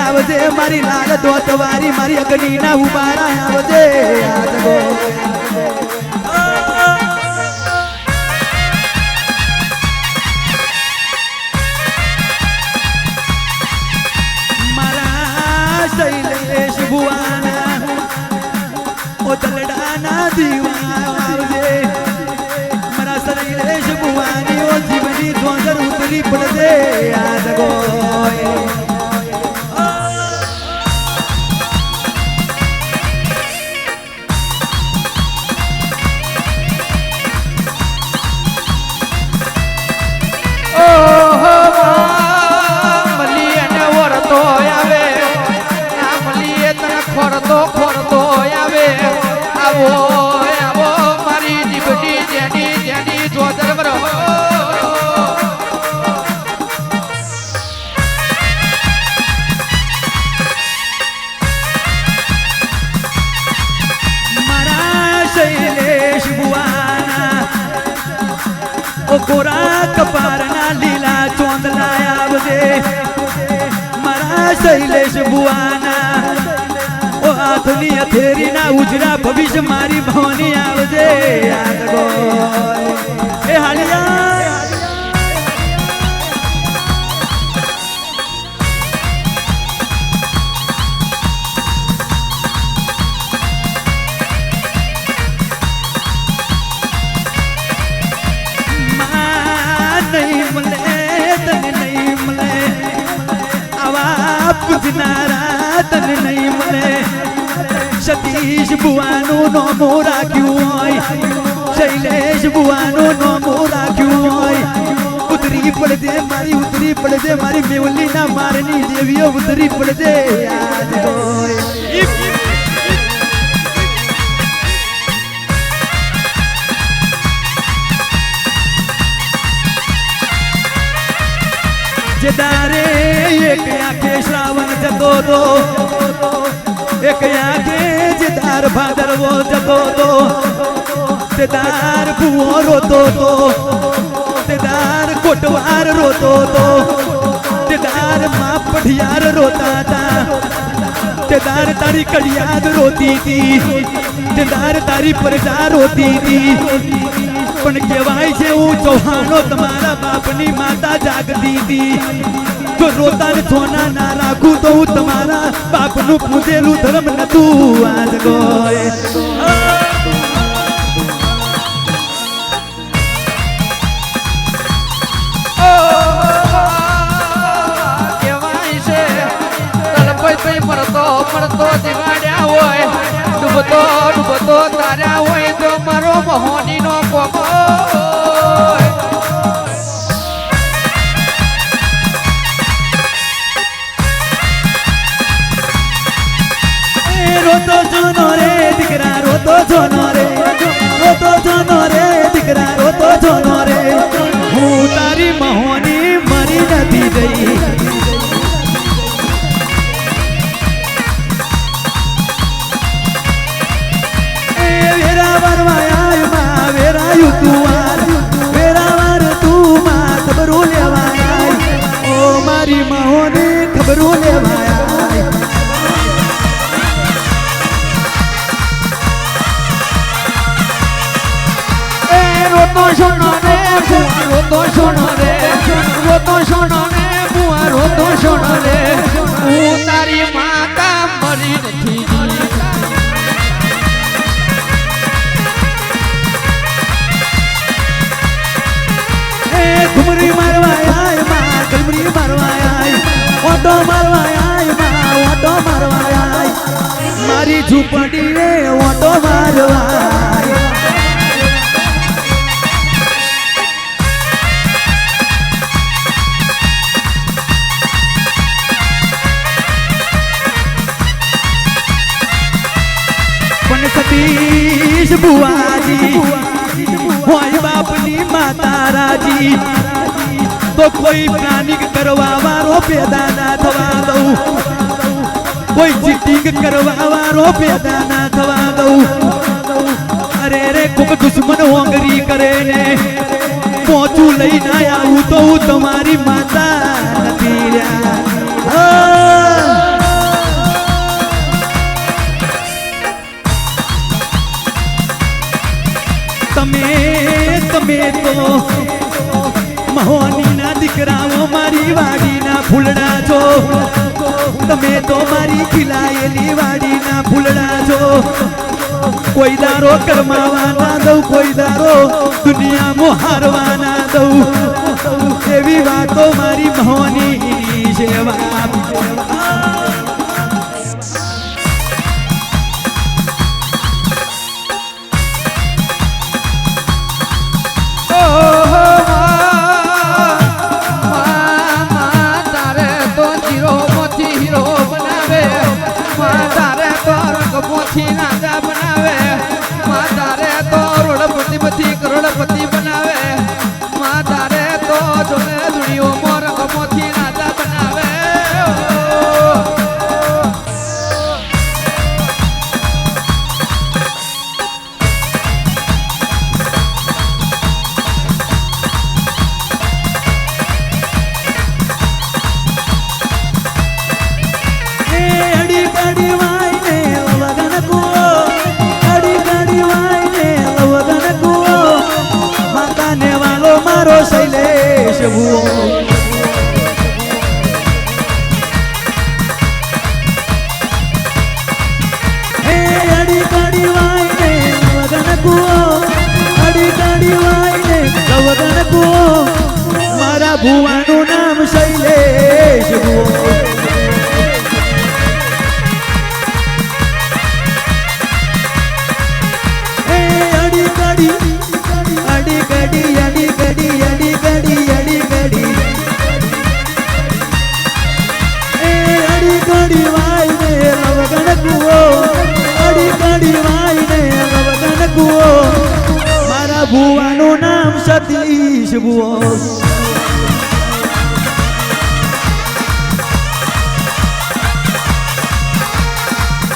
आवजे मारी लाल दोतवारी मारी अग्नि ना उबारा आवजे आजगो मारा शैलेश बुआना ओ तलडाना दीवाना आवजे मारा शैलेश बुआनी ओ जीवनी द्वंदर उतरी पड़दे आजगो ખોરતો આવે આવો આવો મારી જીબડી જેની જેની જોદર બરો મારા શૈલેશ બુઆના ઓ ગોરા કપારના લીલા ચોંદલા આવજે મારા શૈલેશ બુઆના હાથની હથેરી ના ઉજરા ભવિષ્ય મારી ભવાની આવજે આદગો એ હાલિયા નહીં મળે તને નહીં મળે આવા પૂજનારા તને નહીં મળે સતીશ બુવાનું નોમું રાખ્યું હોય શૈલેષ બુવાનું નોમું રાખ્યું હોય ઉતરી પડજે મારી ઉતરી પડજે મારી મેવલી ના મારની દેવીઓ ઉતરી પડજે યાદ હોય જે દારે એક આંખે શ્રાવણ જતો તો એક આંખે જે દાર ભાદરવો જતો તો તે દાર ભૂવો રોતો તો તે દાર કોટવાર રોતો તો તે દાર માં પઢિયાર રોતા હતા તે દાર તારી કડિયાદ રોતી હતી તે દાર તારી પ્રજા રોતી હતી પણ કહેવાય છે હું ચૌહાણો તમારા બાપની માતા જાગતી હતી જો રોતા ને સોના ના રાખું તો હું તમારા બાપનું પૂજેલું ધર્મ નતું આજ ગોય કહેવાય છે તલપઈ પડતો પડતો દિવાડ્યા હોય ડૂબતો ડૂબતો તાર્યા હોય તો મારો મહોની નો કોકો રોતો જોનો રે દીકરા રોતો જોનો રે દીકરા રોતો જોનો રે હું તારી મહોની મરી નથી ગઈ ખબરું લેવાય ઓ મારી મહોને ખબરું લેવાય રોતો સોનો રે બુઆ રોતો સોનો રે રોતો સોનો રે બુઆ રોતો સોનો રે હું તારી માતા મરી નથી ઘુમરી મારવા આય માં ઘુમરી મારવા આય ઓટો મારવા આય માં ઓટો મારવા આય મારી ઝૂંપડી રે ઓટો મારવા આય સતીશ બુઆજી હોય બાપની માતા રાજી તો કોઈ પ્લાનિંગ કરવા વાળો પેદા ના થવા દઉં કોઈ ચીટિંગ કરવા વાળો પેદા ના થવા દઉં અરે રે કોક દુશ્મન હોંગરી કરે ને પોચું લઈ ના આવું તો હું તમારી માતા નથી રહ્યા તમે તો મહોનીના દીકરાઓ મારી વાડીના ફૂલડા છો તમે તો મારી ખીલાયેલી વાડીના ફૂલડા છો કોઈ દારો કરમાવા ના દઉં કોઈ દારો દુનિયામાં હારવા ના દઉં એવી વાતો મારી મહોની સેવા કરોડપતિ બનાવે માં તારે તો જોને દુનિયો મોર ગમોથી રાજા બનાવે અડી કડી વાઈને લગન કો અડી કડી વાઈને લગન કો માતાને વાલો મારો શૈલેશ ભુવો અડી કડી વાઈને લગન કો અડી કડી વાઈને લગન કો મારા ભુવાનું નામ શૈલેશ ભુવો મારા ભુવાનું નામ સતીશ ભુવો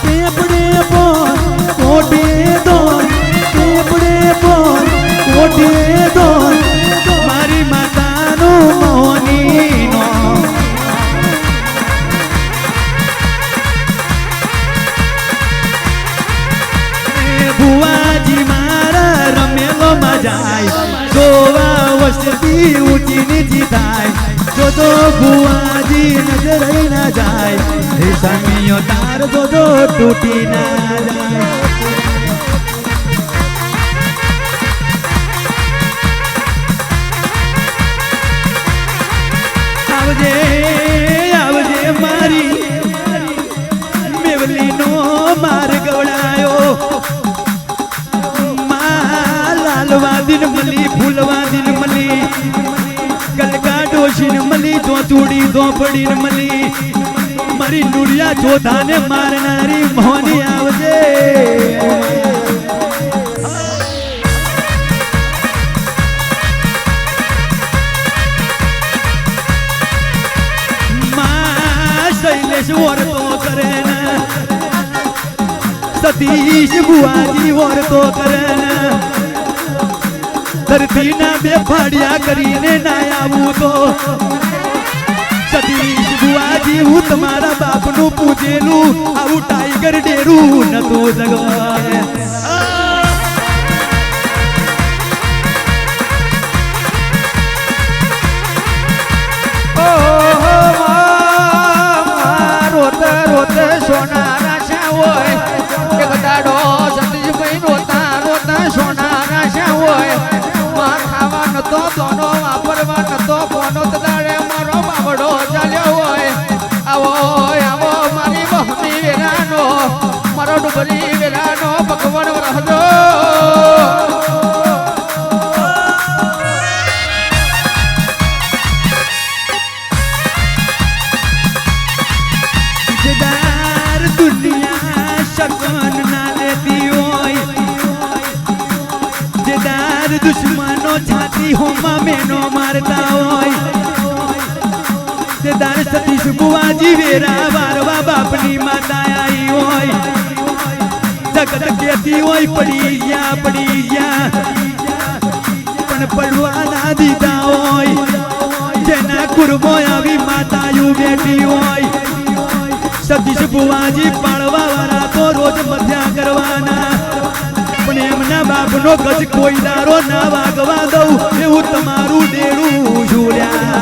ટેપડે પોન કોટે દોન ટેપડે પોન કોટે દોન મારી માતાનું મોહનીનો ભુવાજી મારા રમેલો મજાય જોવા વસ્તી ઊંચી નીચી થાય જો તો ભુવાજી નજર ના જાય રેશમિયો તાર જો તૂટી ના જાય આવજે આવજે મારી મેવલીનો માર ગવડાયો લાલવા દિન મલી ફૂલવા દિન મલી કલકા ડોશીન મલી ચોચુડી ધોપડીન મલી મારી નુરિયા ચોધાને મારનારી મોહની આવજે માં શૈલેષ વર્તો કરે ને સતીશ બુઆજી વર્તો કરે ને ધરતી ના બે ફાડિયા કરીને ના આવું તો સતીશ બુઆજી હું તમારા બાપનું પૂજેલું આવું ટાઈગર ડેરું નતું જગવાય રોતે રોતે સોના રાશા હોય એક દાડો સતીશભાઈ રોતા રોતા સોના રાશા હોય માર ખાવા નતો દોનો વાપરવા નતો કોનો દાડે મારો બાબડો ચાલ્યો હોય આવો આવો મારી બહની વેરાનો મારો ડુબરી વેરાનો ભગવાન રહજો દુનિયા શકન ના લેતી હોય ગામમાં મેનો મારતા હોય તે દાર સતીશ બુવાજી વેરા વારવા બાપની માતા આઈ હોય જગત કેતી હોય પડી ગયા પણ પડવા ના દીધા હોય જેના કુરબો આવી માતાયું બેઠી હોય સતીશ બુવાજી પાળવા વાળા તો રોજ મધ્યા કરવાના પણ એમના બાપનો ગજ કોઈ દારો ના વાગવા દઉં એવું તમારું દેડું જોડ્યા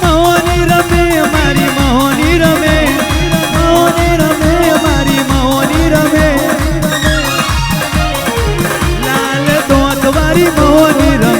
મોહની રમે મારી મોહની રમે મારી મોહની રમે લાલ દોત વારી મોહની રમે